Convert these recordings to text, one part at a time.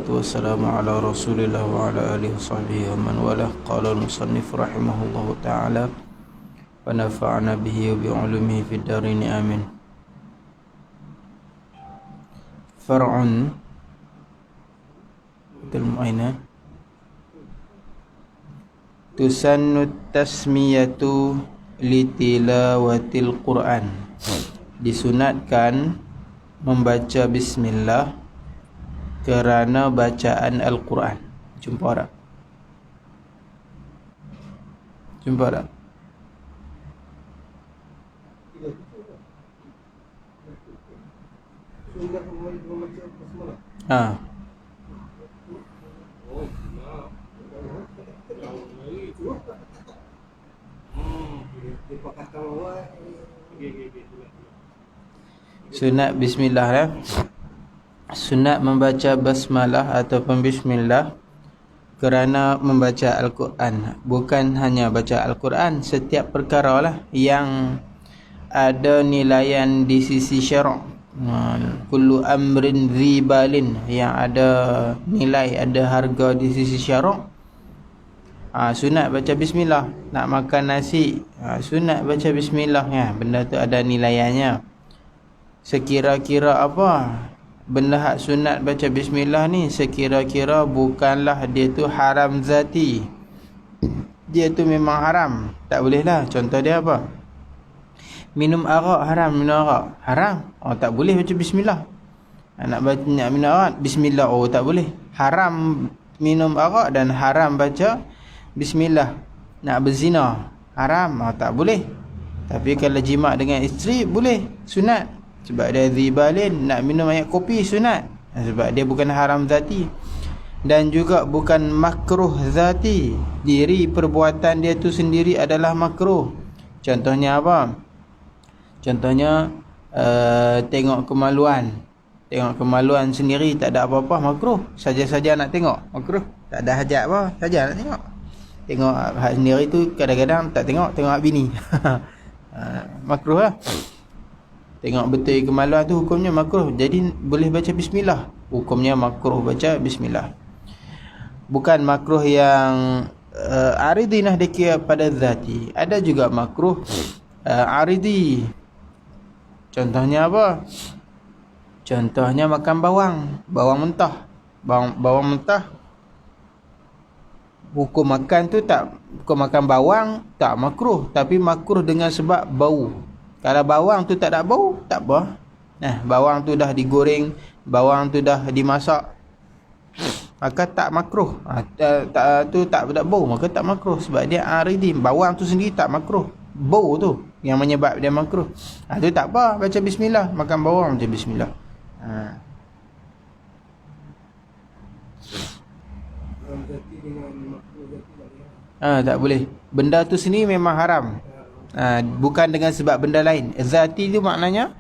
wassalamu ala rasulillah wa ala alihi wa sahbihi wa man walah. Qala al-musannif rahimahullahu ta'ala wa nafa'ana bihi wa bi'ulumihi fid darin amin. Far'un al-mu'ayna tusannu tasmiyatu litilawatil Qur'an. Disunatkan membaca bismillah kerana bacaan Al-Quran. Jumpa tak? Jumpa tak? Ha. Sunat bismillah ya. Sunat membaca basmalah ataupun bismillah kerana membaca Al-Quran. Bukan hanya baca Al-Quran, setiap perkara lah yang ada nilaian di sisi syarak. Kullu amrin zibalin, yang ada nilai, ada harga di sisi syarak. Sunat baca bismillah. Nak makan nasi, sunat baca bismillah ya. Benda tu ada nilaiannya. Sekira-kira apa benda hak sunat baca bismillah ni, sekira-kira bukanlah dia tu haram zati. Dia tu memang haram, tak boleh lah. Contoh dia apa? Minum arak haram, minum arak haram, tak boleh baca bismillah. Nak minum arak, bismillah, tak boleh. Haram minum arak dan haram baca bismillah. Nak berzina haram, tak boleh. Tapi kalau jima' dengan isteri boleh, sunat. Sebab dia zibalin. Nak minum air kopi sunat, sebab dia bukan haram zati. Dan juga bukan makruh zati. Diri perbuatan dia tu sendiri adalah makruh. Contohnya apa? Contohnya tengok kemaluan. Tengok kemaluan sendiri tak ada apa-apa, makruh. Saja-saja nak tengok, makruh. Tak ada hajat apa, saja nak tengok. Tengok hak sendiri tu kadang-kadang tak tengok, tengok hak bini. Makruh lah. Tengok betul kemaluan tu hukumnya makruh. Jadi boleh baca bismillah. Hukumnya makruh baca bismillah. Bukan makruh yang aridi nah dikira pada zati. Ada juga makruh aridi. Contohnya apa? Contohnya makan bawang, bawang mentah. Bawang mentah, hukum makan tu tak, hukum makan bawang tak makruh, tapi makruh dengan sebab bau. Kalau bawang tu tak ada bau, tak apa. Bawang tu dah digoreng, bawang tu dah dimasak, maka tak makruh. Tu tak ada bau, maka tak makruh. Sebab dia aridi. Bawang tu sendiri tak makruh, bau tu yang menyebab dia makruh. Tu tak apa, baca bismillah. Makan bawang baca bismillah. Tak boleh. Benda tu sendiri memang haram. Bukan dengan sebab benda lain. Zati tu maknanya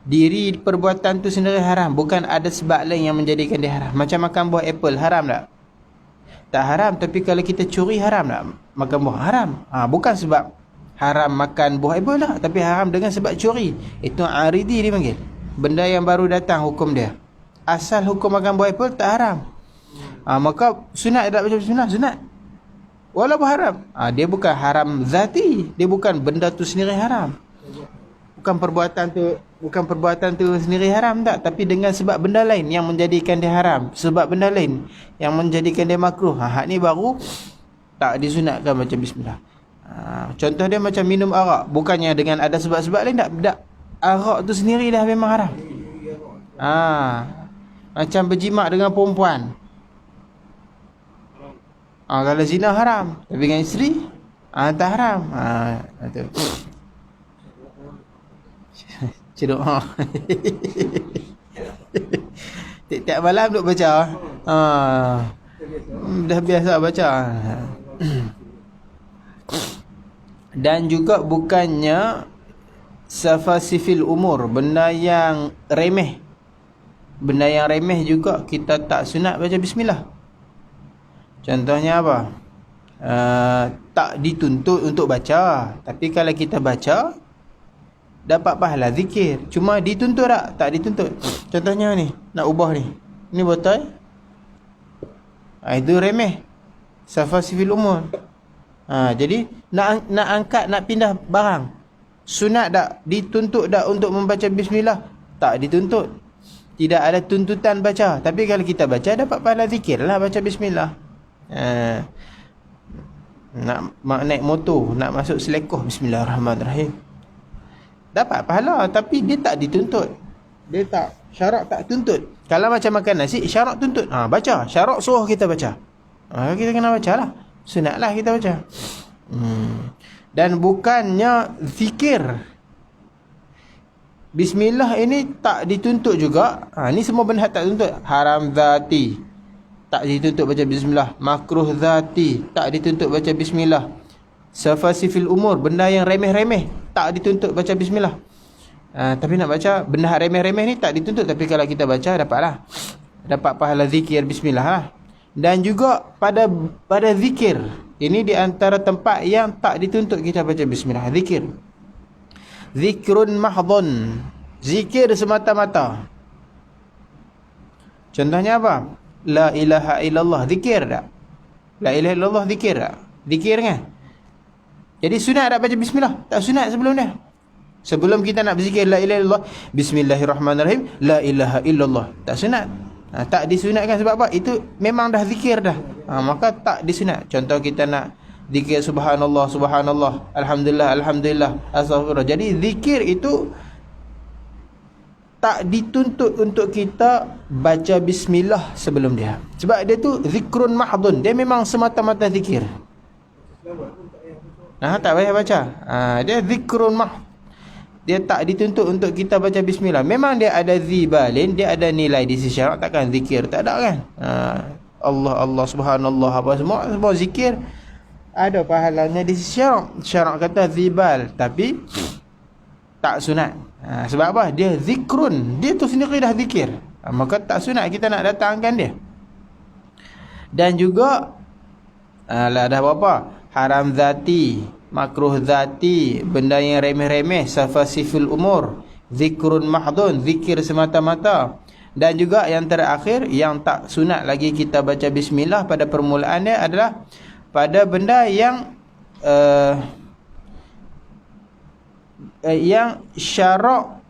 diri perbuatan tu sendiri haram, bukan ada sebab lain yang menjadikan dia haram. Macam makan buah apple, haram tak? Tak haram, tapi kalau kita curi haram tak? Makan buah haram. Bukan sebab haram makan buah apple lah, tapi haram dengan sebab curi. Itu aridi dipanggil. Benda yang baru datang hukum dia. Asal hukum makan buah apple tak haram. Maka sunat tak baca bismillah, sunat. Walaupun haram. Dia bukan haram zati. Dia bukan benda tu sendiri haram. Bukan perbuatan tu sendiri haram tak, tapi dengan sebab benda lain yang menjadikan dia haram. Sebab benda lain yang menjadikan dia makruh. Hak ni baru tak disunatkan baca bismillah. Contoh dia macam minum arak, bukannya dengan ada sebab-sebab lain tak. Arak tu sendiri dah memang haram. Macam berjimat dengan perempuan. Kalau zina haram, tapi dengan isteri tak haram. Tu. Cedok. Tiap malam duk baca. Dah biasa baca. Dan juga bukannya safasifil umur, benda yang remeh. Benda yang remeh juga kita tak sunat baca bismillah. Contohnya apa? Tak dituntut untuk baca, tapi kalau kita baca dapat pahala zikir. Cuma dituntut tak? Tak dituntut. Contohnya ni, nak ubah ni. Ni botol Itu remeh. Safasifil umur. Jadi nak angkat, nak pindah barang, sunat tak? Dituntut tak untuk membaca bismillah? Tak dituntut. Tidak ada tuntutan baca. Tapi kalau kita baca, dapat pahala zikir lah baca bismillah. Nak naik motor, nak masuk selekoh, bismillahirrahmanirrahim, dapat pahala. Tapi dia tak dituntut. Dia tak, syarak tak tuntut. Kalau macam makan nasi, syarak tuntut. Baca. Syarak suruh kita baca. Kita kena baca lah. Sunat lah kita baca. Dan bukannya zikir. Bismillah ini tak dituntut juga. Ni semua benda tak tuntut. Haram zati, tak dituntut baca bismillah. Makruh zati, tak dituntut baca bismillah. Safasifil umur, benda yang remeh-remeh, tak dituntut baca bismillah. Tapi nak baca benda remeh-remeh ni tak dituntut. Tapi kalau kita baca, dapatlah, dapat pahala zikir bismillah lah. Dan juga pada zikir, ini di antara tempat yang tak dituntut kita baca bismillah. Zikir, zikrun mahdhun, zikir semata-mata. Contohnya apa? La ilaha illallah, zikir tak? La ilaha illallah, zikir tak? Zikir kan? Jadi sunat tak baca bismillah? Tak sunat sebelum dia. Sebelum kita nak berzikir la ilaha illallah, bismillahirrahmanirrahim, la ilaha illallah, tak sunat. Tak disunatkan sebab apa? Itu memang dah zikir dah. Maka tak disunat. Contoh kita nak zikir subhanallah, subhanallah, alhamdulillah, alhamdulillah, astaghfirullah. Jadi zikir itu tak dituntut untuk kita baca bismillah sebelum dia. Sebab dia tu zikrun mahdhun. Dia memang semata-mata zikir. Tak payah baca. Dia zikrun mahdhun. Dia tak dituntut untuk kita baca bismillah. Memang dia ada zibalin, dia ada nilai di sisi syarak. Takkan zikir tak ada kan? Allah, subhanallah, apa semua zikir ada pahalanya di sisi syarak. Syarak kata zibal, tapi tak sunat. Sebab apa? Dia zikrun, dia tu sendiri dah zikir. Maka tak sunat kita nak datangkan dia. Dan juga dah berapa? Haram zati, makruh zati, benda yang remeh-remeh, safasiful umur, zikrun mahdhun, zikir semata-mata. Dan juga yang terakhir, yang tak sunat lagi kita baca bismillah pada permulaan dia adalah pada benda yang syarak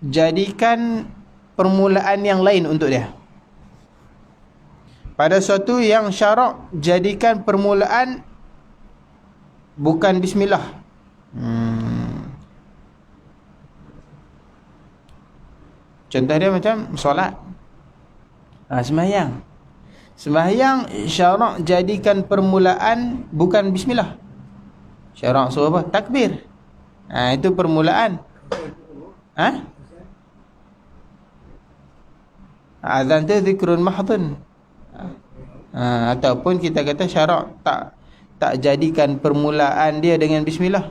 jadikan permulaan yang lain untuk dia. Pada suatu yang syarak jadikan permulaan bukan bismillah. Contoh dia macam solat, sembahyang. Sembahyang syarak jadikan permulaan bukan bismillah. Syarak suruh apa? Takbir. Itu permulaan. Azan tu zikrun mahdhun. Ataupun kita kata syarak tak jadikan permulaan dia dengan bismillah.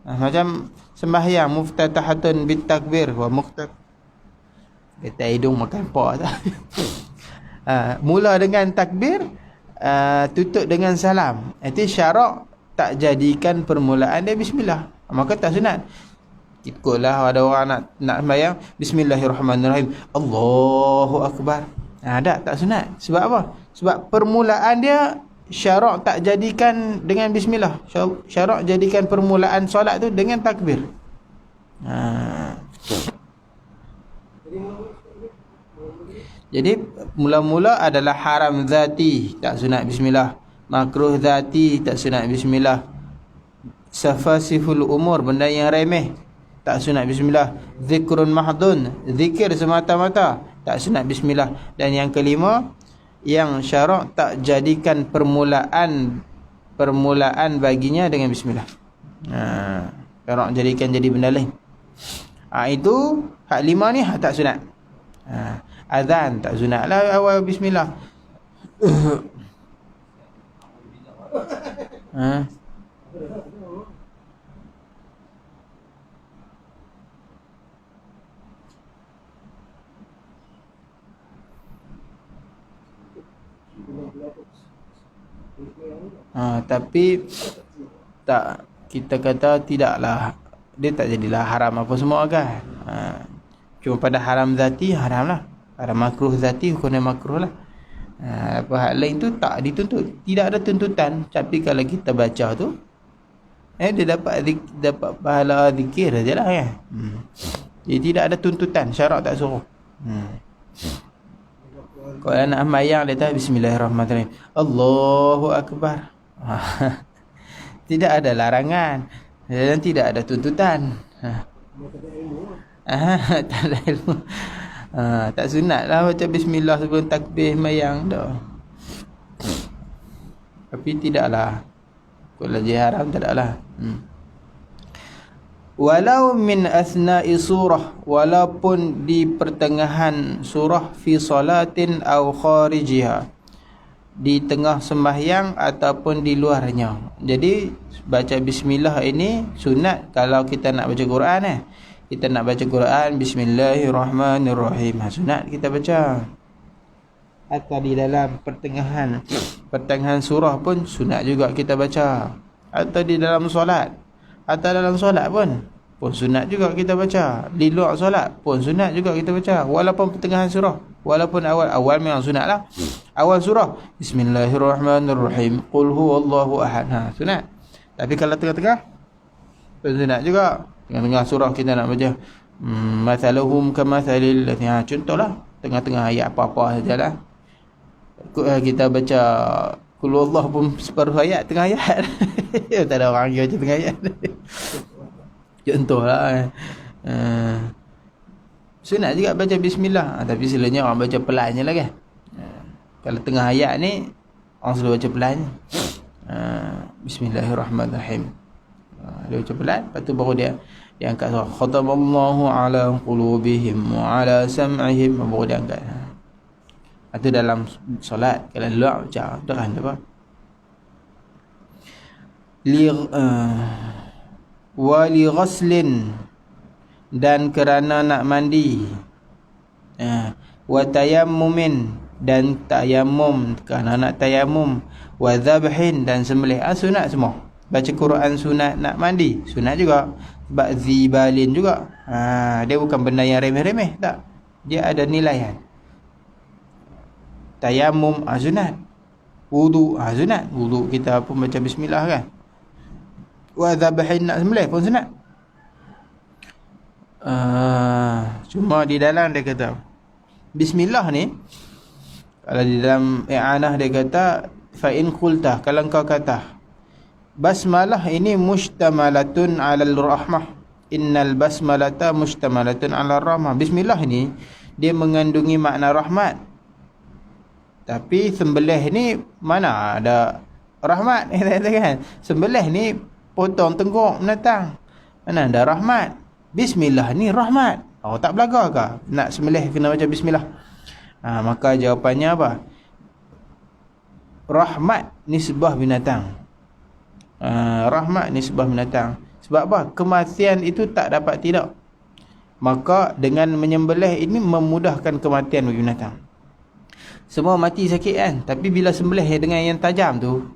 Macam sembahyang muftatahatun bitakbir wa kata hidung makan pak tak. Mula dengan takbir, tutup dengan salam. Itu syarak tak jadikan permulaan dia bismillah. Maka tak sunat. Ikutlah ada orang nak sembahyang, bismillahirrahmanirrahim, Allahu akbar. Tak sunat. Sebab apa? Sebab permulaan dia syarak tak jadikan dengan bismillah. Syarak jadikan permulaan solat tu dengan takbir. Jadi mula-mula adalah haram zati, tak sunat bismillah. Makruh zati, tak sunat bismillah. Safasiful umur, benda yang remeh, tak sunat bismillah. Zikrun mahdhun, zikir semata-mata, tak sunat bismillah. Dan yang kelima, yang syarak tak jadikan permulaan baginya dengan bismillah. Syarak jadikan jadi benda lain. Itu hak lima ni hak tak sunat. Azan tak sunat lah awal bismillah. Tapi tak, kita kata tidaklah, dia tak jadilah haram apa semua kan. Cuma pada haram zati haram lah. Pada makruh zati hukumnya makruh lah. Apa hal lain tu tak dituntut. Tidak ada tuntutan. Tapi kalau kita baca tu, dia dapat pahala zikir sajalah kan. Jadi tidak ada tuntutan, syarak tak suruh. Kalau nak sembahyang dia tahu bismillahirrahmanirrahim. Allahu akbar. Tidak ada larangan dan tidak ada tuntutan. Tak ada ilmu. Tak sunat lah baca bismillah sebelum takbir sembahyang dah. Tapi tidaklah. Kalau dia haram tidaklah. Walau min asna'i surah, walaupun di pertengahan surah, fi salatin aw kharijiha, di tengah sembahyang ataupun di luarnya. Jadi baca bismillah ini sunat kalau kita nak baca Quran kita nak baca Quran bismillahirrahmanirrahim. Sunat kita baca. Atau di dalam pertengahan surah pun sunat juga kita baca. Atau di dalam solat. Atau dalam solat pun sunat juga kita baca. Di luar solat pun sunat juga kita baca. Walaupun pertengahan surah, walaupun awal memang sunat lah. Awal surah bismillahirrahmanirrahim, qul huwallahu ahad, sunat. Tapi kalau tengah-tengah pun sunat juga. Tengah-tengah surah kita nak baca mathaluhum kamathalil ladzina, contohlah tengah-tengah ayat apa-apa sajalah. Kita baca qul huwallahu pun separuh ayat, tengah ayat. Tak ada orang baca tengah ayat. Contohlah sunat juga baca bismillah. Tapi selalunya orang baca pelan je lah kan. Kalau tengah ayat ni orang selalu baca pelan. Bismillahirrahmanirrahim. Dia baca pelan, lepas tu baru dia angkat surah khatamallahu ala qulubihim wa ala sam'ihim, baru dia angkat. Itu dalam solat. Kalau luar baca terang apa? Wa li ghaslin, dan kerana nak mandi. Wa tayammumin, dan tayamum kerana nak tayamum. Wa dhabhin, dan sembelih. Sunat semua. Baca Quran sunat, nak mandi sunat juga. Sebab zibalin juga. Dia bukan benda yang remeh-remeh, tak. Dia ada nilaian. Tayamum sunat. Wudu sunat. Wudu kita pun baca bismillah kan. Wa dhabhin, nak sembelih pun sunat. Cuma di dalam dia kata bismillah ni, kalau di dalam i'anah dia kata fa in qulta, kalau engkau kata basmalah ini mustamalatun 'alal rahmah, innal basmalata mustamalatun 'alal rahmah. Bismillah ni dia mengandungi makna rahmat. Tapi sembelih ni mana ada rahmat kan? Sembelih ni potong tengkuk binatang, mana ada rahmat. Bismillah ni rahmat. Tak belaga ke nak sembelih kena baca bismillah? Maka jawapannya apa? Rahmat nisbah binatang. Rahmat nisbah binatang. Sebab apa? Kematian itu tak dapat tidak. Maka dengan menyembelih ini memudahkan kematian bagi binatang. Semua mati sakit kan, tapi bila sembelih dengan yang tajam tu,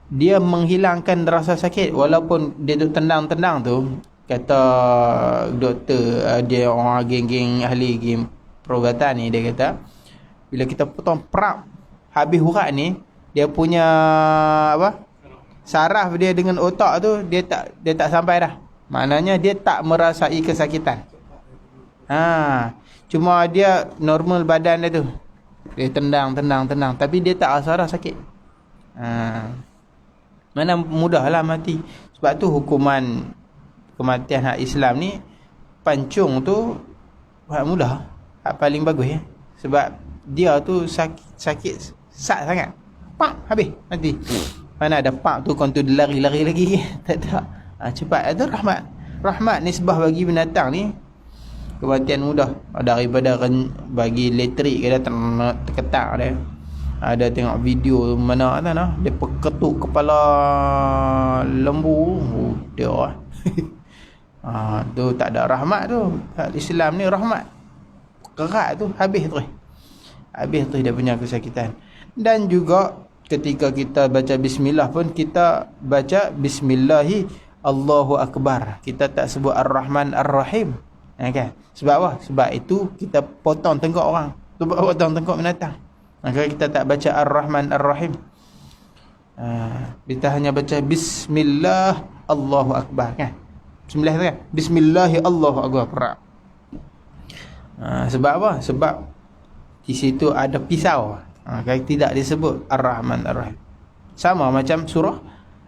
dia menghilangkan rasa sakit. Walaupun dia duk tendang-tendang tu, kata doktor, dia orang geng-geng ahli geng perubatan ni, dia kata bila kita potong prap habis urat ni, dia punya apa, saraf dia dengan otak tu dia tak sampai dah. Maknanya dia tak merasai kesakitan. Cuma dia normal badan dia tu, dia tendang, tapi dia tak rasa dah sakit. Mana mudahlah mati. Sebab tu hukuman kematian hak Islam ni, pancung tu hak mudah, hak paling bagus ya. Sebab dia tu sakit sat sangat, pak habis mati. Mana ada pak tu kau tu lari-lari lagi. Tak ada. Cepat. Itu rahmat nisbah bagi binatang ni. Kematian mudah daripada bagi elektrik ke datang terketak dia. Ada tengok video mana dia perketuk kepala lembu. Dia tu tak ada rahmat tu. Islam ni rahmat. Kerat tu habis terus dia punya kesakitan. Dan juga ketika kita baca bismillah pun kita baca bismillahi Allahu akbar. Kita tak sebut ar-Rahman ar-Rahim. Kan? Sebab apa? Sebab itu kita potong tengkuk orang. Potong tengkuk binatang. Maka kita tak baca Ar-Rahman Ar-Rahim. Kita hanya baca Bismillah Allahu Akbar kan. Bismillah tu kan. Bismillahi Allahu Akbar. Sebab apa? Sebab di situ ada pisau. Tidak disebut Ar-Rahman Ar-Rahim. Sama macam surah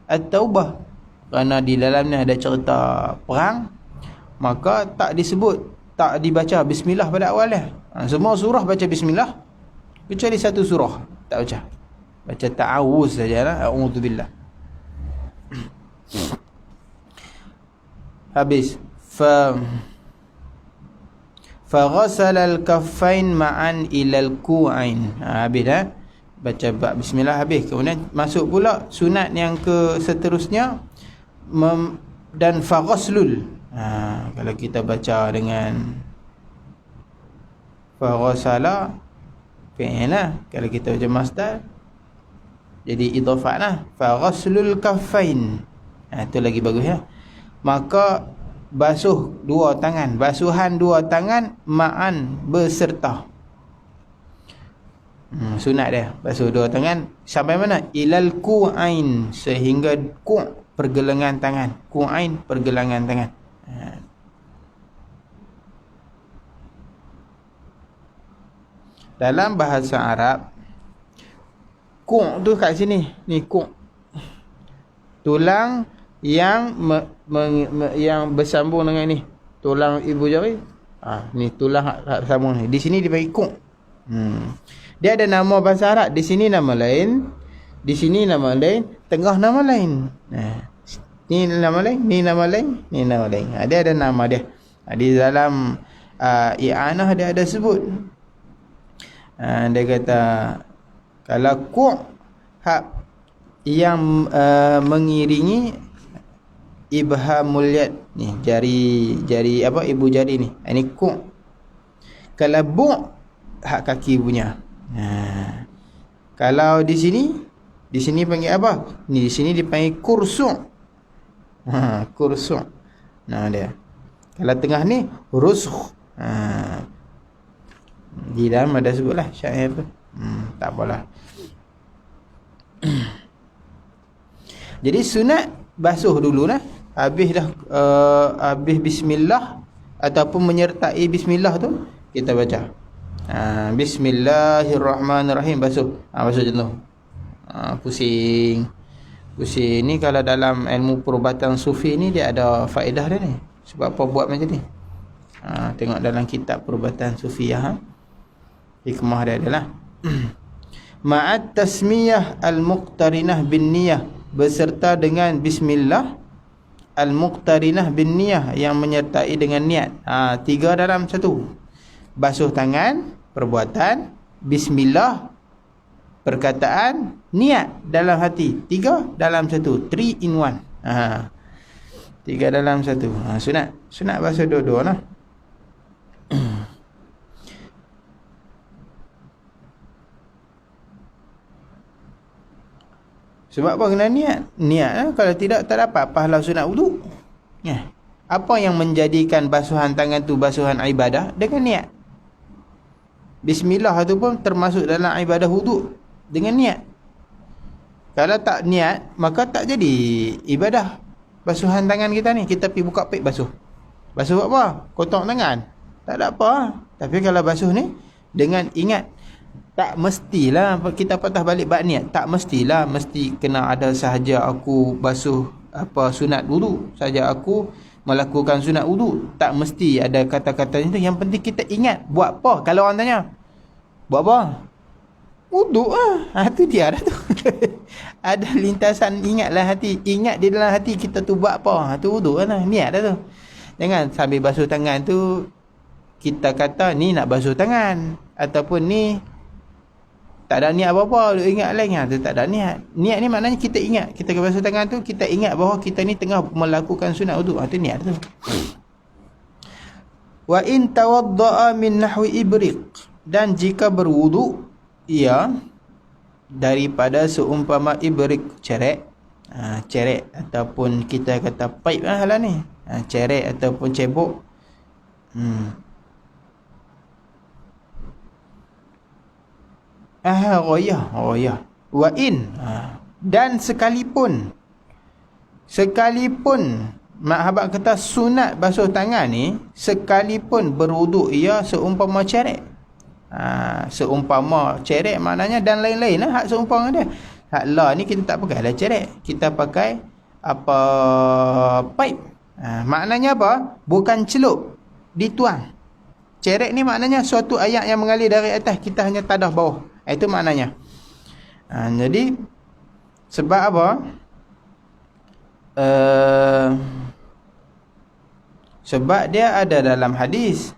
At-Taubah. Kerana di dalamnya ada cerita perang, maka tak disebut, tak dibaca Bismillah pada awalnya. Semua surah baca Bismillah, kecuali satu surah tak baca. Baca ta'awuz sajalah. A'udzubillah. Habis. Faghasala al-kaffain ma'an ila al-ku'ain. Habis dah. Baca bismillah habis. Kemudian masuk pula sunat yang ke seterusnya, dan faghaslul. Kalau kita baca dengan faghasala fi'il lah. Kalau kita baca masdar jadi idhafah lah. Faghaslul kaffain. Itu lagi bagus ya. Maka basuh dua tangan, basuhan dua tangan ma'an beserta. Sunat dia basuh dua tangan sampai mana? Ilal ku'ain, sehingga ku' pergelangan tangan, ku'ain pergelangan tangan. Dalam bahasa Arab, ku' tu kat sini, ni ku', tulang yang yang bersambung dengan ni, tulang ibu jari. Ni tulang bersambung ni. Di sini dipanggil ku'. Dia ada nama bahasa Arab. Di sini nama lain, di sini nama lain, tengah nama lain. Ni nama lain, ni nama lain, ni nama lain. Dia ada nama dia. Di dalam i'anah dia ada sebut. Dia kata kalau ku' hak yang mengiringi ibhamul yad ni, jari apa, ibu jari ni. Ini ku'. Kalau bu' hak kaki punya. Kalau di sini panggil apa? Ni di sini dipanggil kursu'. Kursu'. Nah dia. Kalau tengah ni rusukh. Di dalam ada sebutlah syair tu. Tak apalah. Jadi sunat basuh dululah. Habis dah habis bismillah ataupun menyertai bismillah tu, kita baca Bismillahirrahmanirrahim, basuh. Basuh macam tu. Pusing ni kalau dalam ilmu perubatan sufi ni dia ada faedah dia ni. Sebab apa buat macam ni? Tengok dalam kitab perubatan sufiyah, hikmah dia adalah ma'at tasmiyah al-muqtarinah bin niyah, beserta dengan bismillah al-muqtarinah bin niyah, yang menyertai dengan niat. 3 dalam 1. Basuh tangan perbuatan, bismillah perkataan, niat dalam hati. 3 dalam 1. 3 in 1. 3 dalam 1. Sunat basuh dua-dua lah. Sebab apa kena niat? Niat lah. Kalau tidak, tak dapat pahala sunat wudu. Apa yang menjadikan basuhan tangan tu basuhan ibadah? Dengan niat. Bismillah tu pun termasuk dalam ibadah wudu dengan niat. Kalau tak niat, maka tak jadi ibadah. Basuhan tangan kita ni, kita pergi buka pek basuh. Basuh apa? Kotak tangan. Tak ada apa. Tapi kalau basuh ni dengan ingat, tak mestilah kita patah balik bab niat. Tak mestilah mesti kena ada sahaja aku basuh apa sunat wudu, saja aku melakukan sunat wudu. Tak mesti ada kata-kata itu. Yang penting kita ingat. Buat apa? Kalau orang tanya, buat apa? Wudu lah. Itu dia dah tu. Ada lintasan, ingatlah hati. Ingat di dalam hati kita tu buat apa. Itu wudu lah. Niat dah tu. Jangan sambil basuh tangan tu kita kata ni nak basuh tangan, ataupun ni tak ada niat apa-apa, ingat lain. Tu tak ada niat. Niat ni maknanya kita ingat. Kita basuh tangan tu, kita ingat bahawa kita ni tengah melakukan sunat wudu. Itu niat tu. Wa in tawadda'a min nahwi ibriq, dan jika berwudu ia daripada seumpama ibriq, cerek. Cerek ataupun kita kata pipe lah ni. Cerek ataupun cebok. Royah. Wa in. Dan sekalipun mak habaq kata sunat basuh tangan ni, sekalipun berwuduk ia seumpama cerek. Seumpama cerek maknanya dan lain-lain lah hak seumpama dia. Hak la ni kita tak pakai lah cerek, kita pakai apa, pipe. Maknanya apa? Bukan celup, dituang. Cerek ni maknanya suatu air yang mengalir dari atas, kita hanya tadah bawah. Itu maknanya. Jadi sebab apa? Sebab dia ada dalam hadis,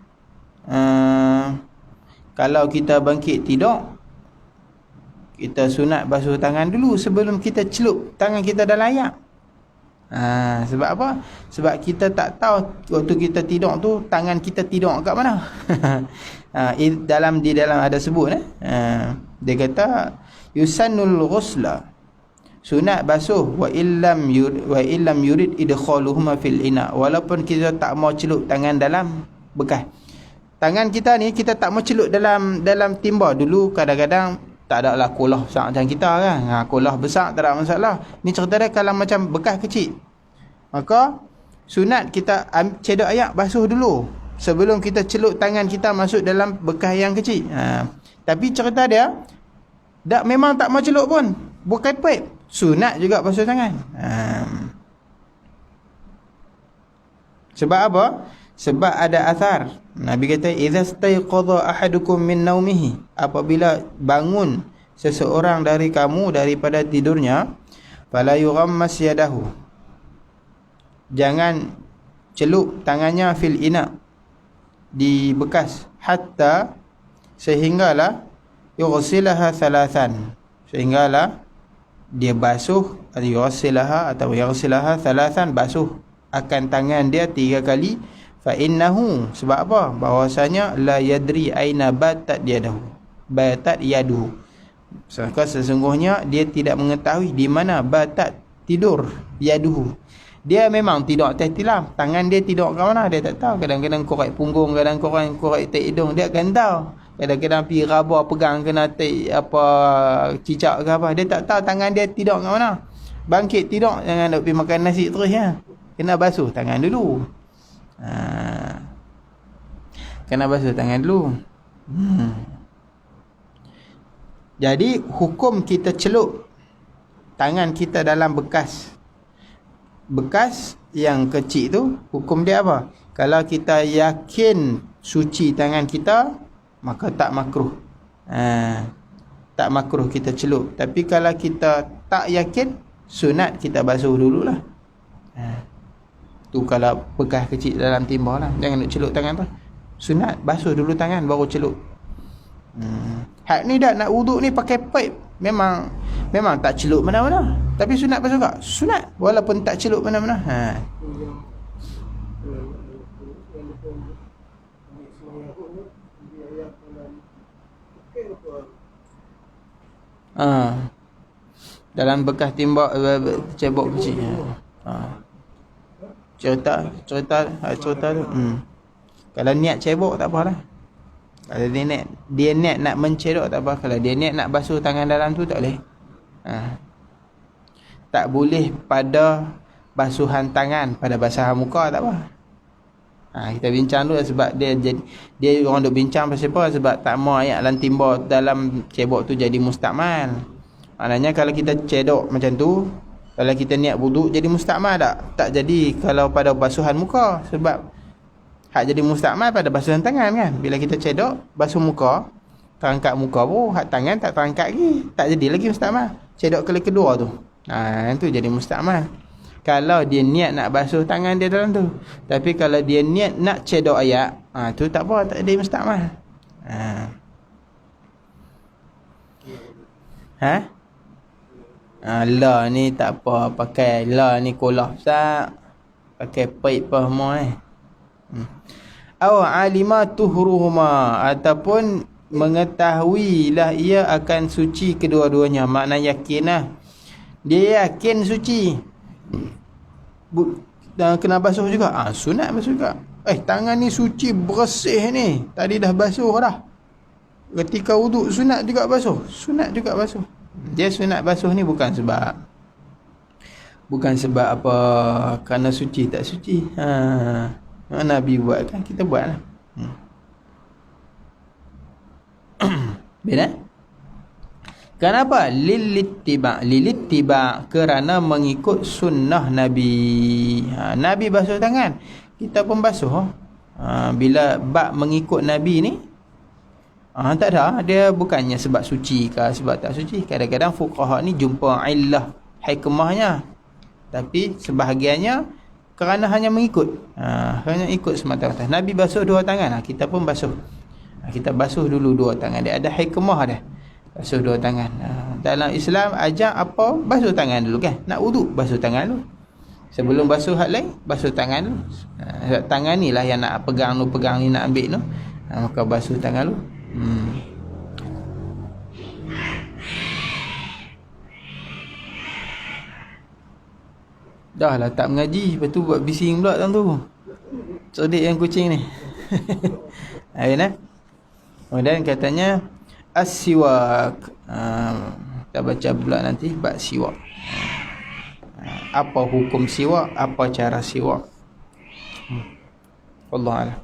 kalau kita bangkit tidur, kita sunat basuh tangan dulu sebelum kita celup tangan kita dalam air. Sebab apa? Sebab kita tak tahu waktu kita tidur tu tangan kita tidur kat mana. Di dalam ada sebut dia kata yusannul ghusla, sunat basuh wa illam yurid idkhaluhuma fil ina, walaupun kita tak mau celup tangan dalam bekas. Tangan kita ni kita tak mau celup dalam timba dulu. Kadang-kadang tak ada lah kolah besar macam kita kan. Kolah besar tak ada masalah. Ni cerita dia kalau macam bekas kecil, maka sunat kita cedok air basuh dulu sebelum kita celup tangan kita masuk dalam bekas yang kecil. Tapi cerita dia memang tak mau celup pun, bukan pipe, sunat juga basuh tangan. Sebab apa? Sebab ada asar. Nabi kata idza stayqadha ahadukum min naumihi, apabila bangun seseorang dari kamu daripada tidurnya, fala yughammas yadahu, jangan celup tangannya fil ina, di bekas, hatta, sehinggalah yughsilaha thalathan, sehinggalah dia basuh, yughsilaha atau yughsilaha thalathan, basuh akan tangan dia 3 kali. Fa innahu, sebab apa? Bahwasanya la yadri aina batat yaduhu, sesungguhnya dia tidak mengetahui di mana batat, tidur, yaduhu, dia memang tidur atas tilam, tangan dia tidur kat mana dia tak tahu. Kadang-kadang korek punggung, kadang-kadang korek tak hidung, dia akan tahu. Kadang-kadang pergi raba pegang kena tak apa cicak ke apa, dia tak tahu tangan dia tidur kat mana. Bangkit tidur, jangan nak pergi makan nasi terus ya. Kena basuh tangan dulu. Kena basuh tangan dulu. Jadi hukum kita celup tangan kita dalam bekas yang kecil tu, hukum dia apa? Kalau kita yakin suci tangan kita, maka tak makruh. Tak makruh kita celup. Tapi kalau kita tak yakin, sunat kita basuh dululah. Tu kalau bekas kecil dalam timba lah, jangan nak celup tangan tu. Sunat basuh dulu tangan baru celup. Hak ni dah nak wuduk ni pakai pipe, memang tak celup mana-mana, tapi sunat basuh tak? Sunat walaupun tak celup mana-mana. Dalam bekas timbak cebok kecil. Cerita tu. Kalau niat cebok tak apalah. Kalau dia niat nak mencedok tak apa. Kalau dia niat nak basuh tangan dalam tu tak boleh. Tak boleh pada basuhan tangan, pada basahan muka tak apa. Kita bincang dulu sebab dia orang duk bincang pasal apa, sebab tak mau ayat dalam timba dalam cebok tu jadi mustakmal. Maknanya kalau kita cedok macam tu, kalau kita niat wuduk jadi mustakmal tak jadi kalau pada basuhan muka. Sebab hak jadi mustakmal pada basuhan tangan kan. Bila kita cedok basuh muka, terangkat muka pun, hak tangan tak terangkat lagi, tak jadi lagi mustakmal. Cedok kali kedua tu, itu jadi mustakmal kalau dia niat nak basuh tangan dia dalam tu. Tapi kalau dia niat nak cedok ayak, tu tak apa, tak jadi mustakmal. La ni tak apa, pakai la ni kolah besar, pakai pipe apa semua alima tuhruhuma, ataupun mengetahuilah ia akan suci kedua-duanya. Makna yakinlah, dia yakin suci, kena basuh juga. Sunat basuh juga. Tangan ni suci, bersih ni, tadi dah basuh dah. Ketika wuduk sunat juga basuh. Sunat juga basuh. Dia sunat basuh ni bukan sebab apa kerana suci tak suci. Nabi buat kan, kita buat lah. Benar? Kenapa? Lilittiba, kerana mengikut sunnah Nabi. Nabi basuh tangan, kita pun basuh. Bila bab mengikut Nabi ni, tak ada, dia bukannya sebab suci ke sebab tak suci. Kadang-kadang fuqaha ni jumpa illah hikmahnya, tapi sebahagiannya kerana hanya mengikut. Hanya ikut semata-mata. Nabi basuh dua tangan, kita pun basuh. Kita basuh dulu dua tangan. Dia ada hikmah dia. Basuh dua tangan. Dalam Islam ajar apa? Basuh tangan dulu kan. Nak wuduk, basuh tangan dulu. Sebelum basuh hal lain, basuh tangan dulu. Tangan ni lah yang nak pegang ni, nak ambil tu. Maka basuh tangan dulu. Dah lah tak mengaji, lepas tu buat bising pula tuan tu. Cerdik yang kucing ni. Kemudian katanya as-siwak. Kita baca pula nanti bab siwak. Apa hukum siwak, apa cara siwak. Wallahu a'lam.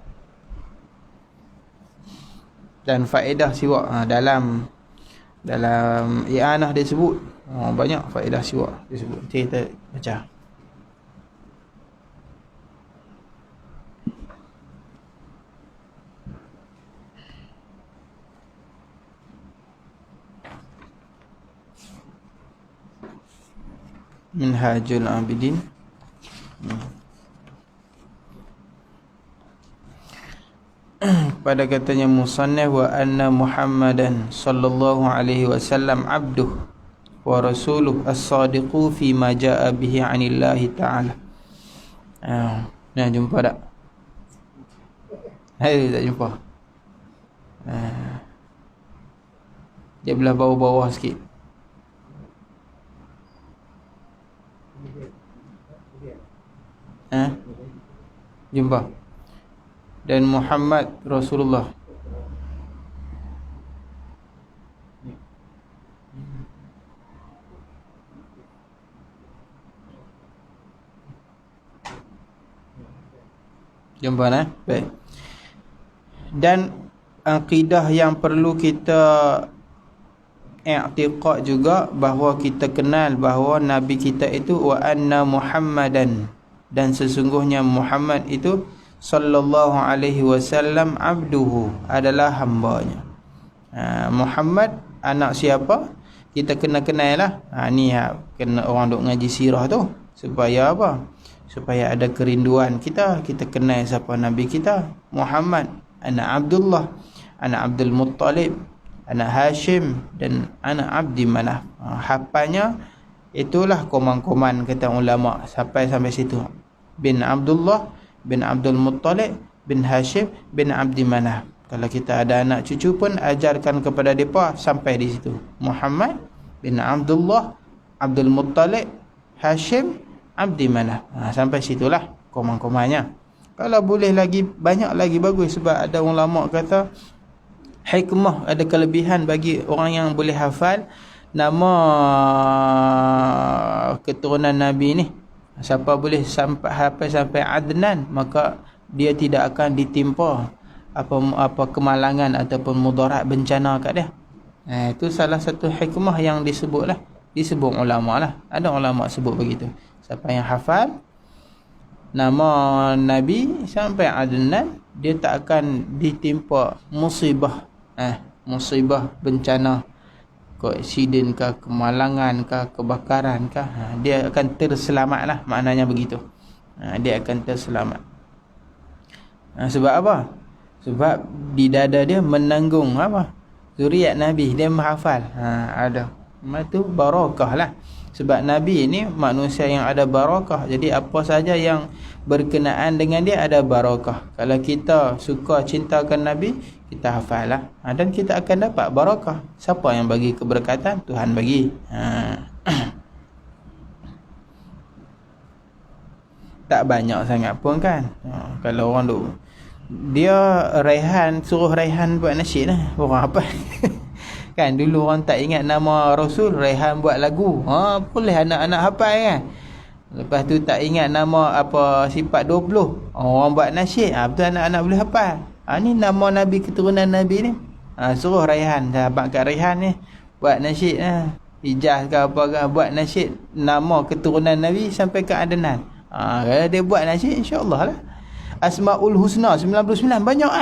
Dan faedah siwak dalam i'anah dia sebut. Banyak faedah siwak disebut. Nanti kita baca. Minhajul Abidin. Pada katanya musannaf wa anna Muhammadan sallallahu alaihi wasallam abduh wa rasuluh as-sadiqu fi ma jaa bihi 'anillahi ta'ala. Nah, jumpa tak? Hai, tak jumpa. Dia belah bawah-bawah sikit. Jumpa. Dan Muhammad Rasulullah. Jumpa nah? Baik. Dan akidah yang perlu kita i'tiqad juga, bahawa kita kenal bahawa Nabi kita itu wa anna Muhammadan, dan sesungguhnya Muhammad itu sallallahu alaihi wasallam abduhu, adalah hambanya. Muhammad anak siapa? Kita kena kenal lah. Ni kena orang duk ngaji sirah tu. Supaya apa? Supaya ada kerinduan kita kenal siapa Nabi kita. Muhammad anak Abdullah, anak Abdul Muttalib, anak Hashim, dan anak Abdi Manaf. Hafalnya itulah koman-koman kata ulama sampai situ. Bin Abdullah, bin Abdul Muttalib, bin Hashim, bin Abdi Manaf. Kalau kita ada anak cucu pun ajarkan kepada mereka sampai di situ. Muhammad bin Abdullah, Abdul Muttalib, Hashim, Abdi Manaf. Sampai situlah koman-komannya. Kalau boleh lagi banyak lagi bagus, sebab ada ulama kata hikmah, ada kelebihan bagi orang yang boleh hafal nama keturunan Nabi ni. Siapa boleh sampai Adnan, maka dia tidak akan ditimpa apa kemalangan ataupun mudarat bencana kat dia. Itu salah satu hikmah yang disebut ulama lah. Ada ulama sebut begitu. Siapa yang hafal nama Nabi sampai Adnan, dia tak akan ditimpa musibah bencana, aksiden ke, kemalangan ke, kebakaran ke. Dia akan terselamat lah, maknanya begitu. Dia akan terselamat. Sebab apa? Sebab di dada dia menanggung apa? Zuriat Nabi, dia menghafal. Ada. Itu barakah lah. Sebab Nabi ini manusia yang ada barakah. Jadi apa saja yang berkenaan dengan dia ada barakah. Kalau kita suka cintakan Nabi, kita hafal lah. Dan kita akan dapat barakah. Siapa yang bagi keberkatan? Tuhan bagi. Tak banyak sangat pun kan. Kalau orang dia suruh Raihan buat nasyid lah. Orang apa? Kan dulu orang tak ingat nama Rasul, Raihan buat lagu. Boleh anak-anak hafal kan. Lepas tu tak ingat nama apa sifat 20. Orang buat nasyid. Betul anak-anak boleh hafal. Ni nama Nabi, keturunan Nabi ni. Suruh Raihan, sahabat kat Raihan ni buat nasyid lah. Hijaz ke apa ke, buat nasyid nama keturunan Nabi sampai ke Adnan. Kalau dia buat nasyid, insya-Allah lah. Asmaul Husna 99 banyak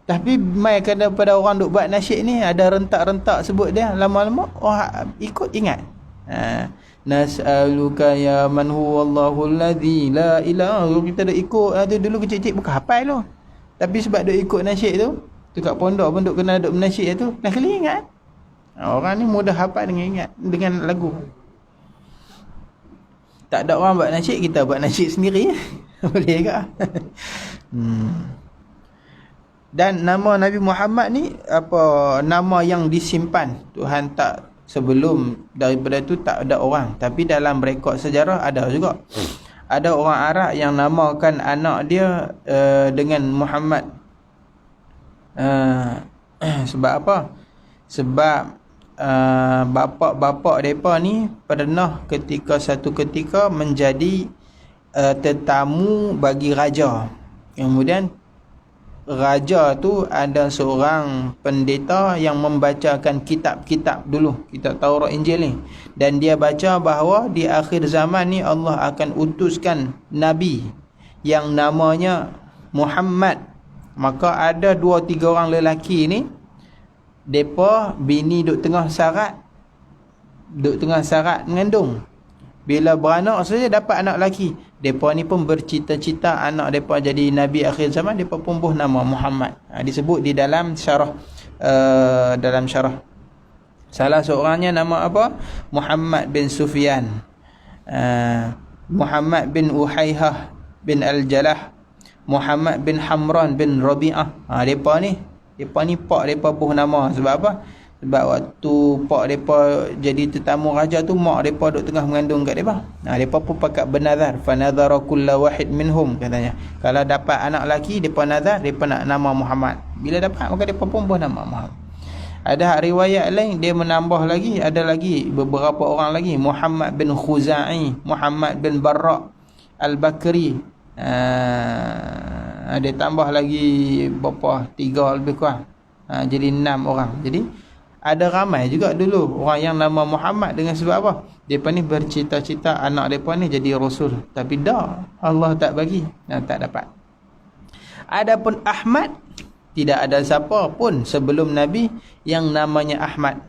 Tapi mai pada orang duk buat nasyid ni ada rentak-rentak sebut dia, lama-lama orang ikut ingat. Nas'aluka ya man huwallahu alladhi la ilaha. Kita dah ikut tu dulu kecil-kecil bukan hafal tu. Tapi sebab duk ikut nasyid tu kat pondok pun duk kena duk menasyid tu, dah kali ingat. Orang ni mudah hafal dengan ingat dengan lagu. Tak ada orang buat nasyid, kita buat nasyid sendiri. Boleh ke? Dan nama Nabi Muhammad ni nama yang disimpan. Tuhan tak, sebelum daripada tu tak ada orang, tapi dalam rekod sejarah ada juga. Ada orang Arab yang namakan anak dia dengan Muhammad. Sebab apa? Sebab bapa-bapa mereka ni pernah satu ketika menjadi tetamu bagi raja. Kemudian raja tu ada seorang pendeta yang membacakan kitab-kitab dulu, kitab Taurat Injil ni, dan dia baca bahawa di akhir zaman ni Allah akan utuskan nabi yang namanya Muhammad. Maka ada 2-3 orang lelaki ni, depa bini duk tengah syarat mengandung. Bila beranak saja dapat anak lelaki, depa ni pun bercita-cita anak depa jadi nabi akhir zaman, depa pun buh nama Muhammad. Disebut di dalam syarah salah seorangnya nama apa? Muhammad bin Sufyan, Muhammad bin Uhaihah bin Al-Jalah, Muhammad bin Hamran bin Rabi'ah. Depa ni pak depa buh nama. Sebab apa? Sebab waktu pak depa jadi tetamu raja tu, mak depa duk tengah mengandung kat depa. Depa pun pakat bernazar, fa nadhara kullu wahid minhum, katanya. Kalau dapat anak lelaki, depa nazar depa nak nama Muhammad. Bila dapat, maka depa pun buh nama Muhammad. Ada riwayat lain dia menambah lagi, ada lagi beberapa orang lagi, Muhammad bin Khuzai, Muhammad bin Barra Al-Bakri. Dia tambah lagi berapa? 3 lebih kurang. Jadi 6 orang. Jadi ada ramai juga dulu orang yang nama Muhammad dengan sebab apa? Depa ni bercita-cita anak depa ni jadi rasul, tapi dah Allah tak bagi, tak dapat. Adapun Ahmad, tidak ada siapa pun sebelum Nabi yang namanya Ahmad.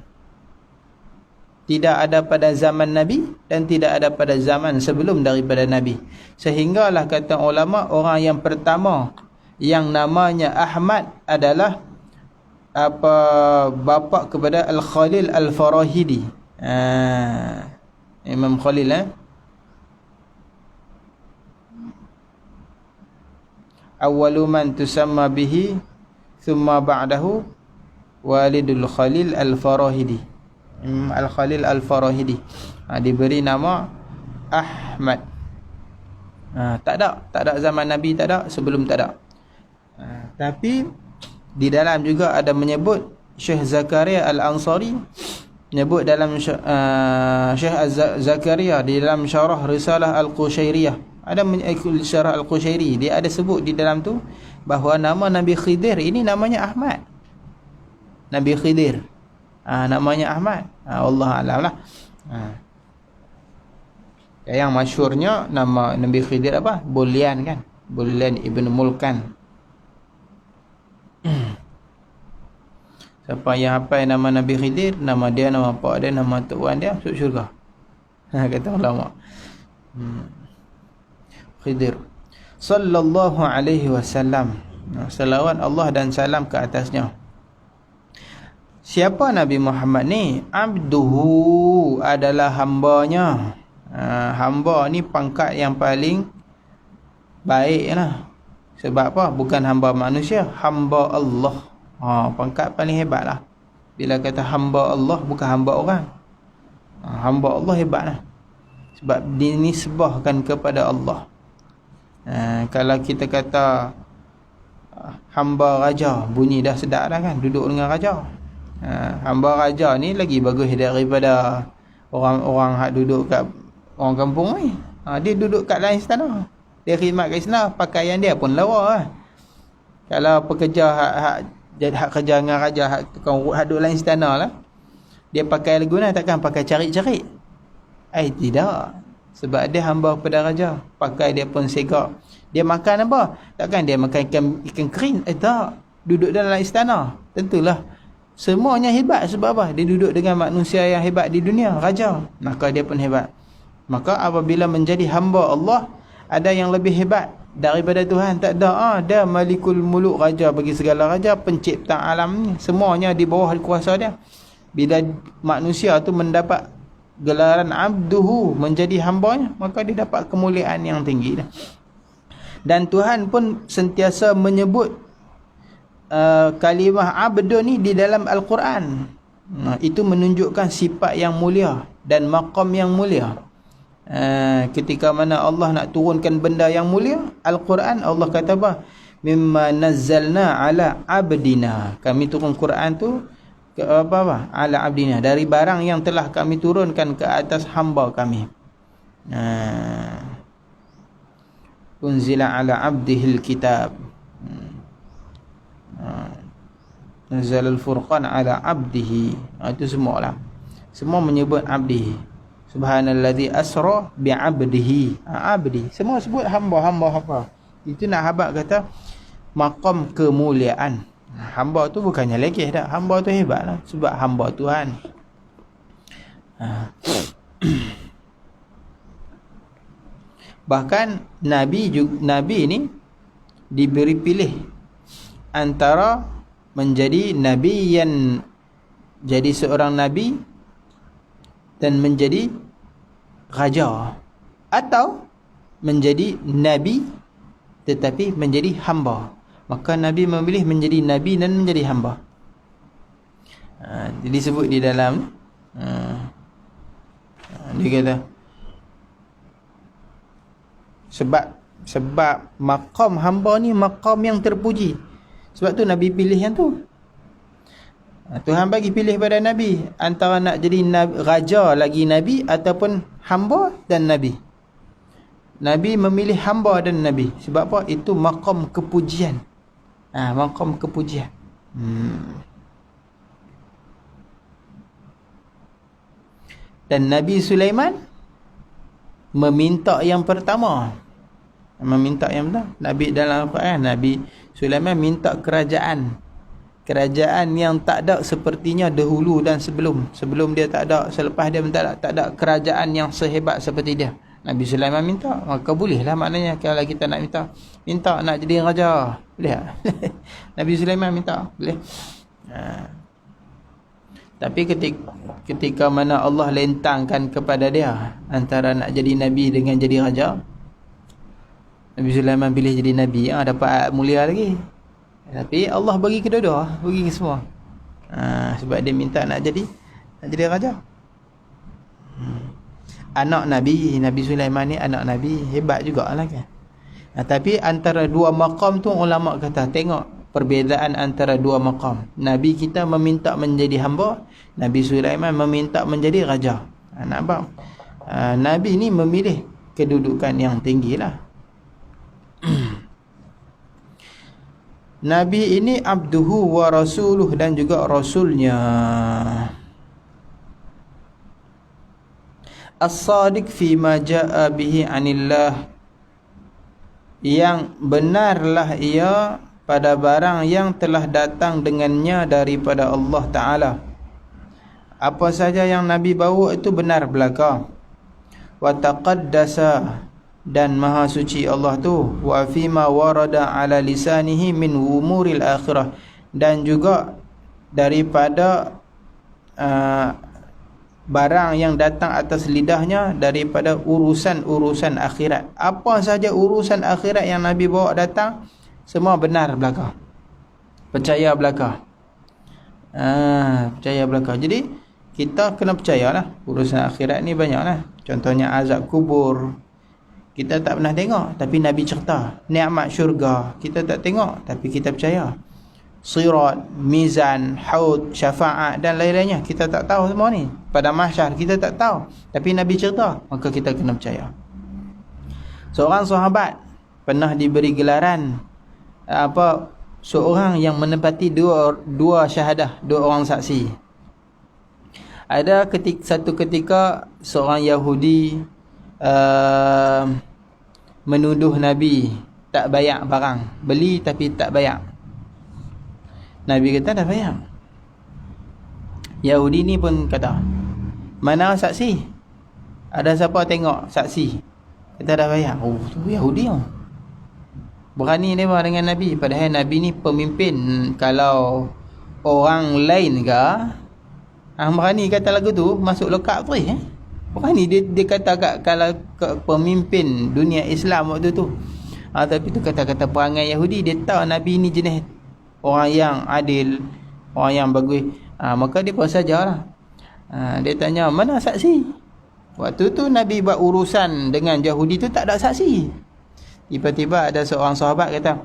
Tidak ada pada zaman Nabi dan tidak ada pada zaman sebelum daripada Nabi. Sehinggalah kata ulama, orang yang pertama yang namanya Ahmad adalah bapa kepada Al-Khalil Al-Farahidi. Imam Khalil awwalu man tusamma bihi thumma ba'dahu walidul Khalil Al-Farahidi. Al-Khalil Al-Farahidi diberi nama Ahmad. Tak ada zaman Nabi, tak ada, sebelum tak ada. Tapi di dalam juga ada menyebut Syekh Zakaria Al-Ansari, menyebut dalam Syekh Zakaria di dalam syarah Risalah Al-Qushairiyah, ada syarah Al-Qushairi, dia ada sebut di dalam tu bahawa nama Nabi Khidir ini namanya Ahmad. Nabi Khidir namanya Ahmad. Allah alam lah. Yang masyhurnya nama Nabi Khidir apa? Bulyan kan? Bulyan Ibn Mulkan. Siapa yang hafal nama Nabi Khidir, nama dia, nama pak dia, nama tok wan dia, masuk syurga. Kata ulama. Khidir sallallahu alaihi wasallam. Salawat Allah dan salam ke atasnya. Siapa Nabi Muhammad ni? Abduhu, adalah hambanya. Hamba ni pangkat yang paling baik lah. Sebab apa? Bukan hamba manusia, hamba Allah. Pangkat paling hebat lah. Bila kata hamba Allah, bukan hamba orang. Hamba Allah hebat lah. Sebab dinisbahkan kepada Allah. Kalau kita kata hamba raja, bunyi dah sedap dah kan, duduk dengan raja. Hamba raja ni lagi bagus daripada orang-orang hak duduk kat orang kampung ni. Dia duduk kat lain istana, dia khidmat kat istana, pakaian dia pun lawa lah. Kalau pekerja hak kerja dengan raja, hak tukang hak duduk lain istana lah, dia pakai lagu ni takkan pakai carik-carik. Tidak, sebab dia hamba kepada raja, pakai dia pun segak. Dia makan apa? Takkan dia makan ikan kering. Tak, duduk dalam istana. Tentulah semuanya hebat. Sebab apa? Dia duduk dengan manusia yang hebat di dunia, raja, maka dia pun hebat. Maka apabila menjadi hamba Allah, ada yang lebih hebat daripada Tuhan? Tak ada. Dia Malikul Muluk, raja bagi segala raja, pencipta alam ni, semuanya di bawah kuasa dia. Bila manusia tu mendapat gelaran abduhu, menjadi hambanya, maka dia dapat kemuliaan yang tinggi dah. Dan Tuhan pun sentiasa menyebut kalimah abdu ni di dalam Al-Quran. Itu menunjukkan sifat yang mulia dan maqam yang mulia. Ketika mana Allah nak turunkan benda yang mulia, Al-Quran, Allah kata apa? Mimma nazzalna ala abdina. Kami turun Quran tu apa? Ala abdina, dari barang yang telah kami turunkan ke atas hamba kami. Unzila ala abdihil kitab. Nazalul furqan ala abdihi. Itu semua lah. Semua menyebut abdihi. Subhanallazi asra bi'abdihi. Abdi. Semua sebut hamba. Itu nak habaq kata maqam kemuliaan. Hamba tu bukannya lekeh dah. Hamba tu hebat lah. Sebab hamba Tuhan. Bahkan Nabi ni diberi pilih antara menjadi Nabi yang jadi seorang Nabi dan menjadi raja, atau menjadi Nabi tetapi menjadi hamba. Maka Nabi memilih menjadi Nabi dan menjadi hamba. Jadi disebut di dalam dia kata sebab maqam hamba ni maqam yang terpuji. Sebab tu Nabi pilih yang tu. Tuhan bagi pilih pada Nabi antara nak jadi raja lagi Nabi ataupun hamba dan Nabi. Nabi memilih hamba dan Nabi. Sebab apa? Itu maqam kepujian. Maqam kepujian. Dan Nabi Sulaiman meminta yang pertama. Nabi dalam Al-Quran, Nabi Sulaiman minta kerajaan yang tak ada sepertinya dahulu dan sebelum dia tak ada, selepas dia tak ada kerajaan yang sehebat seperti dia. Nabi Sulaiman minta, maka bolehlah. Maknanya kalau kita nak minta nak jadi raja, boleh. Nabi Sulaiman minta, boleh. Tapi ketika mana Allah lentangkan kepada dia antara nak jadi Nabi dengan jadi raja, Nabi Sulaiman pilih jadi Nabi, dapat mulia lagi. Tapi Allah bagi kedua-dua, bagi semua. Sebab dia minta nak jadi raja. Anak Nabi Sulaiman ni anak Nabi, hebat jugalah kan. Tapi antara dua maqam tu ulama kata, tengok perbezaan antara dua maqam. Nabi kita meminta menjadi hamba, Nabi Sulaiman meminta menjadi raja. Nampak? Nabi ni memilih kedudukan yang tinggilah. Nabi ini abduhu wa rasuluh, dan juga rasulnya. As-sadiq fi ma jaa bihi anillah, yang benarlah ia pada barang yang telah datang dengannya daripada Allah Ta'ala. Apa saja yang Nabi bawa itu benar belaka. Wa taqaddasa, dan maha suci Allah tu. Wa fima warada ala lisanihi min umuril akhirah, dan juga daripada barang yang datang atas lidahnya daripada urusan-urusan akhirat. Apa saja urusan akhirat yang Nabi bawa datang, semua benar belaka. Percaya belaka. Percaya belaka. Jadi kita kena percayalah urusan akhirat ni banyaklah. Contohnya azab kubur, kita tak pernah tengok, tapi Nabi cerita. Nikmat syurga, kita tak tengok, tapi kita percaya. Sirat, mizan, haud, syafaat dan lain-lainnya, kita tak tahu semua ni. Pada mahsyar kita tak tahu, tapi Nabi cerita, maka kita kena percaya. Seorang sahabat pernah diberi gelaran seorang yang menepati dua syahadah, dua orang saksi. Ada satu ketika seorang Yahudi menuduh Nabi tak bayar barang, beli tapi tak bayar. Nabi kata dah bayar. Yahudi ni pun kata, mana saksi? Ada siapa tengok saksi? Kata dah bayar. Oh, tu Yahudi tu. Berani dia dengan Nabi. Padahal Nabi ni pemimpin. Kalau orang lain ke, berani kata lagu tu, masuk lokap tu Berani dia kata kalau pemimpin dunia Islam waktu tu. Tapi tu kata-kata perangai Yahudi. Dia tahu Nabi ni jenis orang yang adil, orang yang bagus. Maka dia pun sajalah. Dia tanya, mana saksi? Waktu tu Nabi buat urusan dengan Yahudi tu tak ada saksi. Tiba-tiba ada seorang sahabat kata,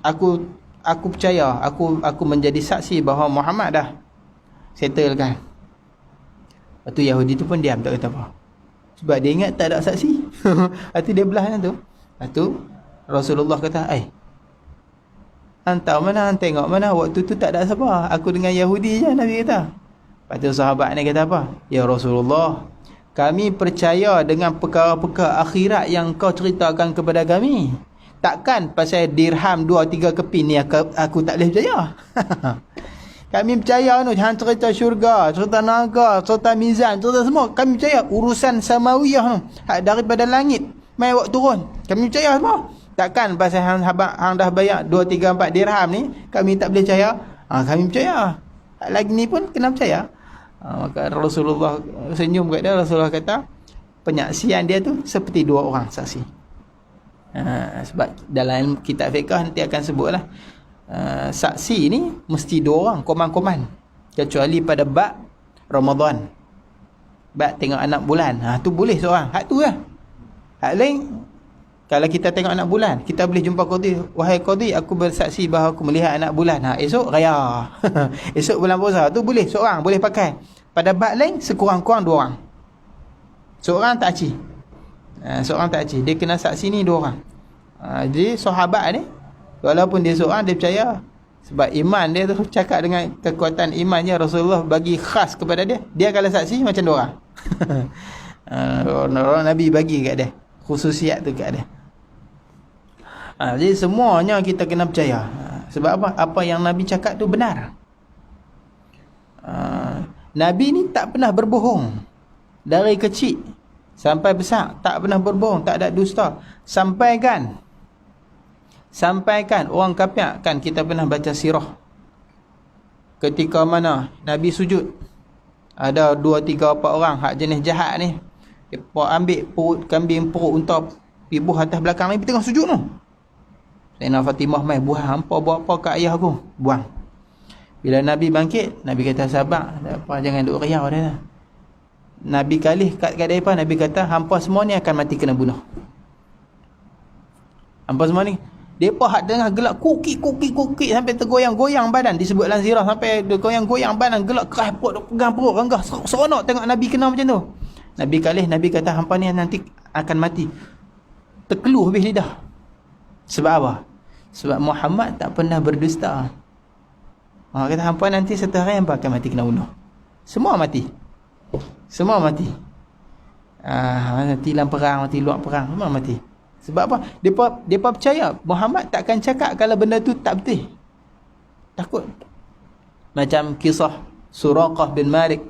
Aku percaya, aku menjadi saksi bahawa Muhammad dah settlekan. Lepas tu Yahudi tu pun diam, tak kata apa. Sebab dia ingat tak ada saksi. Lepas tu dia belah tu. Lepas tu Rasulullah kata, hantar mana, tengok mana, waktu tu tak ada siapa, aku dengan Yahudi je, Nabi kata. Lepas tu sahabat ni kata apa? Ya Rasulullah, kami percaya dengan perkara-perkara akhirat yang kau ceritakan kepada kami. Takkan pasal dirham 2-3 keping ni aku tak boleh percaya. Kami percaya jangan cerita syurga, cerita neraka, cerita mizan, cerita semua. Kami percaya urusan samawiyah daripada langit mai waktu turun. Kami percaya semua. Takkan pasal hang dah bayar 2, 3, 4 dirham ni kami tak boleh percaya. Kami percaya. Lagi ni pun kena percaya. Maka Rasulullah senyum kat dia. Rasulullah kata, penyaksian dia tu seperti dua orang saksi. Sebab dalam kitab fiqh nanti akan sebutlah, saksi ni mesti dua orang, koman-koman. Kecuali pada bab Ramadan, bab tengok anak bulan, tu boleh seorang. Hak tu lah. Hak lain, kalau kita tengok anak bulan, kita boleh jumpa qadi. Wahai qadi, aku bersaksi bahawa aku melihat anak bulan. Esok raya. Esok bulan puasa. Tu boleh seorang, boleh pakai. Pada bab lain, sekurang-kurang dua orang. Seorang tak aci. Seorang tak aci. Dia kena saksi ni dua orang. Jadi sahabat ni, walaupun dia seorang, dia percaya. Sebab iman dia tu, cakap dengan kekuatan imannya, Rasulullah bagi khas kepada dia. Dia kalau saksi macam dua orang. Orang Nabi bagi kat dia khususiat tu kat dia. Jadi semuanya kita kena percaya. Sebab apa? Apa yang Nabi cakap tu benar. Nabi ni tak pernah berbohong. Dari kecil sampai besar tak pernah berbohong, tak ada dusta. Sampaikan orang kafir kan, kita pernah baca sirah. Ketika mana Nabi sujud, ada 2, 3, 4 orang hak jenis jahat ni, dia ambil perut kambing, perut unta, ibu atas belakang Nabi tengah sujud tu. Sayyidina Fatimah mai, buang hampa buat apa kat ayah aku? Buang. Bila Nabi bangkit, Nabi kata sabar, tak apa, jangan duk riau dia. Nabi kalih kat depan, Nabi kata hampa semua ni akan mati kena bunuh. Hampa semua ni, depa hak tengah gelak kukik sampai tergoyang-goyang badan, disebut dalam sirah, sampai goyang-goyang badan, gelak keras perut, pegang perut, ranggah seronok tengok Nabi kena macam tu. Nabi kalih, Nabi kata hampa ni nanti akan mati terkeluh habis lidah. Sebab apa? Sebab Muhammad tak pernah berdusta. Kata hampa nanti satu hari hampa akan mati kena bunuh. Semua mati. Mati dalam perang, mati luar perang, semua mati. Sebab apa? Depa percaya Muhammad takkan cakap kalau benda tu tak betul. Takut. Macam kisah Suraqah bin Malik,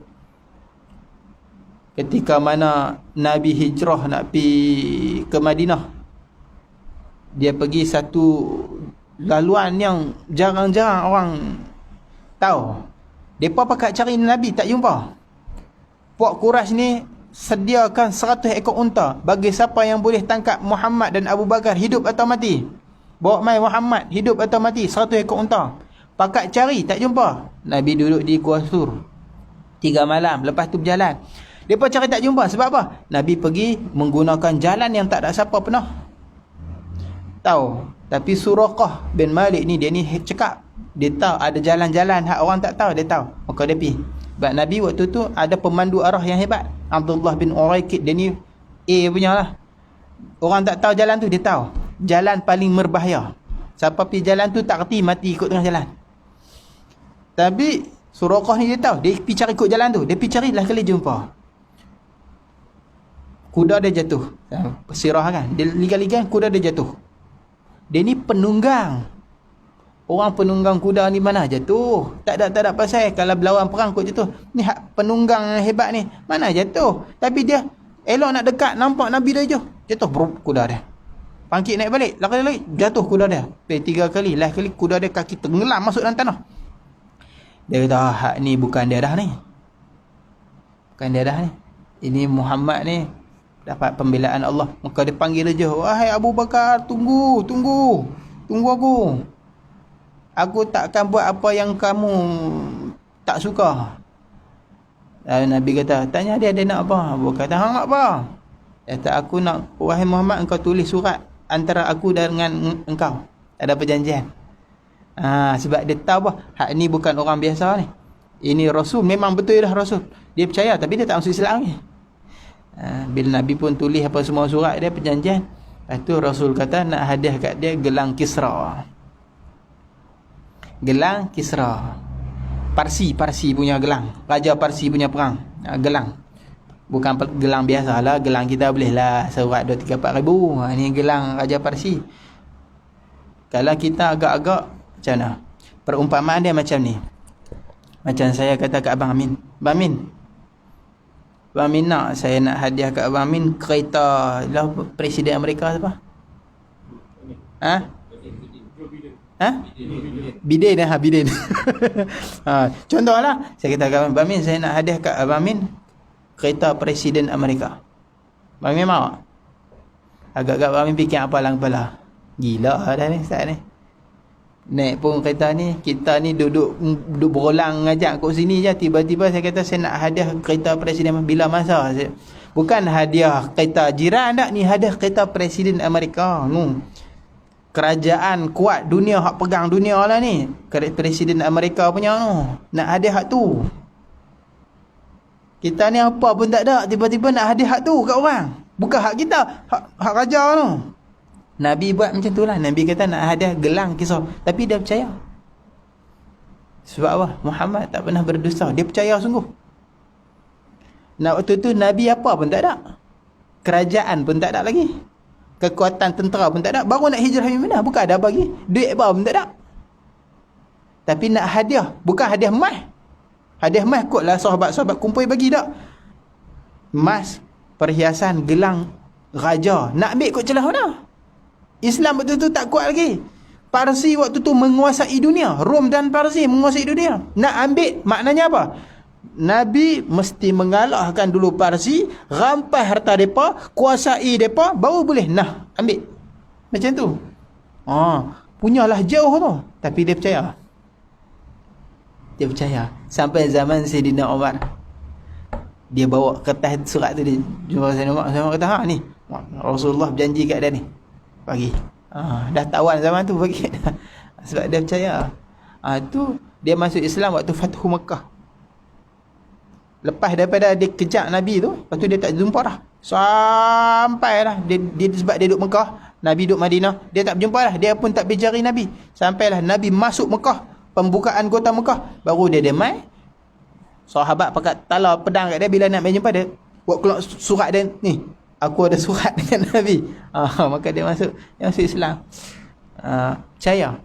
ketika mana Nabi hijrah nak pergi ke Madinah. Dia pergi satu laluan yang jarang-jarang orang tahu. Depa pakat cari Nabi, tak jumpa. Puak Quraisy ni sediakan 100 ekor unta bagi siapa yang boleh tangkap Muhammad dan Abu Bakar hidup atau mati. Bawa mai Muhammad hidup atau mati, 100 ekor unta. Pakat cari, tak jumpa. Nabi duduk di Gua Sur 3 malam, lepas tu berjalan. Mereka cari tak jumpa. Sebab apa? Nabi pergi menggunakan jalan yang tak ada siapa pernah tahu. Tapi Suraqah bin Malik ni, dia ni cakap, dia tahu ada jalan-jalan hak orang tak tahu, dia tahu. Maka dia pergi. Sebab Nabi waktu tu ada pemandu arah yang hebat, Abdullah bin Uraikid. Dia ni A punya lah. Orang tak tahu jalan tu, dia tahu jalan paling berbahaya. Siapa pergi jalan tu tak reti, mati ikut tengah jalan. Tapi Suraqah ni dia tahu, dia pergi cari ikut jalan tu. Dia pergi cari, lah kali jumpa kuda dia jatuh. Sirah kan, dia ligan-ligan kuda dia jatuh. Dia ni penunggang. Orang penunggang kuda ni mana jatuh? Tak ada pasal. Kalau berlawan perang kot jatuh. Ni hak penunggang hebat ni, mana jatuh? Tapi dia elok nak dekat, nampak Nabi dah jatuh berup kuda dia. Bangkit naik balik, lagi jatuh kuda dia. 3 kali, last kali kuda dia kaki tenggelam masuk dalam tanah. Dia kata, hak ni bukan dia dah ni. Bukan dia dah ni. Ini Muhammad ni dapat pembelaan Allah. Maka dia panggil dia, wahai Abu Bakar, tunggu aku. Aku tak akan buat apa yang kamu tak suka. Nabi kata, tanya dia nak apa? Abu kata, hang nak apa? Dia kata, aku nak, wahai Muhammad, engkau tulis surat antara aku dengan engkau. Ada perjanjian. Sebab dia tahu apa, hak ni bukan orang biasa ni. Ini Rasul, memang betul dah Rasul. Dia percaya, tapi dia tak masuk Islam ni. Bila Nabi pun tulis apa semua surat dia, perjanjian. Lepas tu Rasul kata nak hadiah kat dia gelang Kisra. Gelang Kisra, Parsi punya gelang, Raja Parsi punya perang. Gelang, bukan gelang biasa lah. Gelang kita boleh lah surat 2, 3, 4 ribu. Ni gelang Raja Parsi. Kalau kita agak-agak, macam mana? Perumpamaan dia macam ni. Macam saya kata kat Abang Amin, Abang Amin nak, saya nak hadiah kat Abang Amin kereta lah Presiden Amerika siapa? Biden. Biden. Contohlah, saya kata kat Abang Amin, saya nak hadiah kat Abang Amin kereta Presiden Amerika. Abang Amin mau? Agak-agak Abang Amin fikir apa lang kepala. Gila dah ni Ustaz ni. Naik pun kereta ni, kita ni duduk berulang ngajak kat sini je, tiba-tiba saya kata saya nak hadiah kereta Presiden. Bila masa saya, bukan hadiah kereta jiran tak, ni hadiah kereta Presiden Amerika. Kerajaan kuat dunia, hak pegang dunia lah ni, Presiden Amerika punya nak hadiah hak tu. Kita ni apa pun tak ada, tiba-tiba nak hadiah hak tu kat orang. Bukan hak kita, hak raja tu. Nabi buat macam tu lah. Nabi kata nak hadiah gelang Kisra, tapi dia percaya. Sebab apa? Muhammad tak pernah berdosa. Dia percaya sungguh. Waktu tu Nabi apa pun tak ada, kerajaan pun tak ada lagi, kekuatan tentera pun tak ada. Baru nak hijrah Madinah, bukan ada bagi duit apa pun tak ada. Tapi nak hadiah, bukan hadiah emas. Hadiah emas kotlah sahabat-sahabat kumpul bagi tak. Emas, perhiasan, gelang raja, nak ambil kot celah mana? Islam waktu tu tak kuat lagi. Parsi waktu tu menguasai dunia. Rom dan Parsi menguasai dunia. Nak ambil, maknanya apa? Nabi mesti mengalahkan dulu Parsi, rampas harta mereka, kuasai mereka, baru boleh nah ambil. Macam tu. Punyalah jauh tu. Tapi dia percaya. Dia percaya. Sampai zaman Sayyidina Umar, dia bawa kertas surat tu, dia jumpa Sayyidina Umar. Sayyidina Umar kata, ni Rasulullah berjanji kat dia ni, bagi. Dah tawan zaman tu, bagi. Sebab dia percaya. Tu dia masuk Islam waktu Fathu Mekah. Lepas daripada dia kejap Nabi tu, lepas tu dia tak jumpa dah. Sampai dah dia sebab dia duduk Mekah, Nabi duduk Madinah, dia tak berjumpa dah. Dia pun tak berjari Nabi. Sampailah Nabi masuk Mekah, pembukaan kota Mekah, baru dia mai. Sahabat pakat tala pedang kat dia. Bila nak jumpa dia, buat keluar surat dia, ni aku ada surat dengan Nabi. Maka dia masuk Islam. Percaya.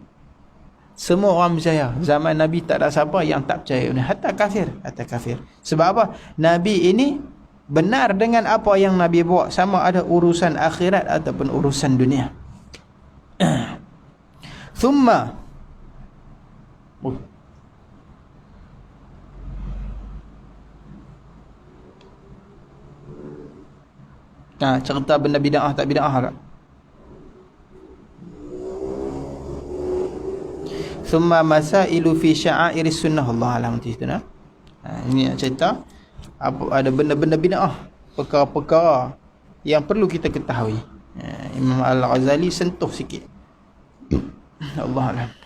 Semua orang percaya. Zaman Nabi tak ada siapa yang tak percaya. Hatta kafir. Sebab apa? Nabi ini benar dengan apa yang Nabi bawa, sama ada urusan akhirat ataupun urusan dunia. Thumma cerita benda bid'ah tak bid'ah tak? Thumma masailu fi sya'airis sunnah. Allah alam itu nah. Ini cerita ada benda-benda bid'ah, perkara-perkara yang perlu kita ketahui. Imam Al-Ghazali sentuh sikit. Allah Alam.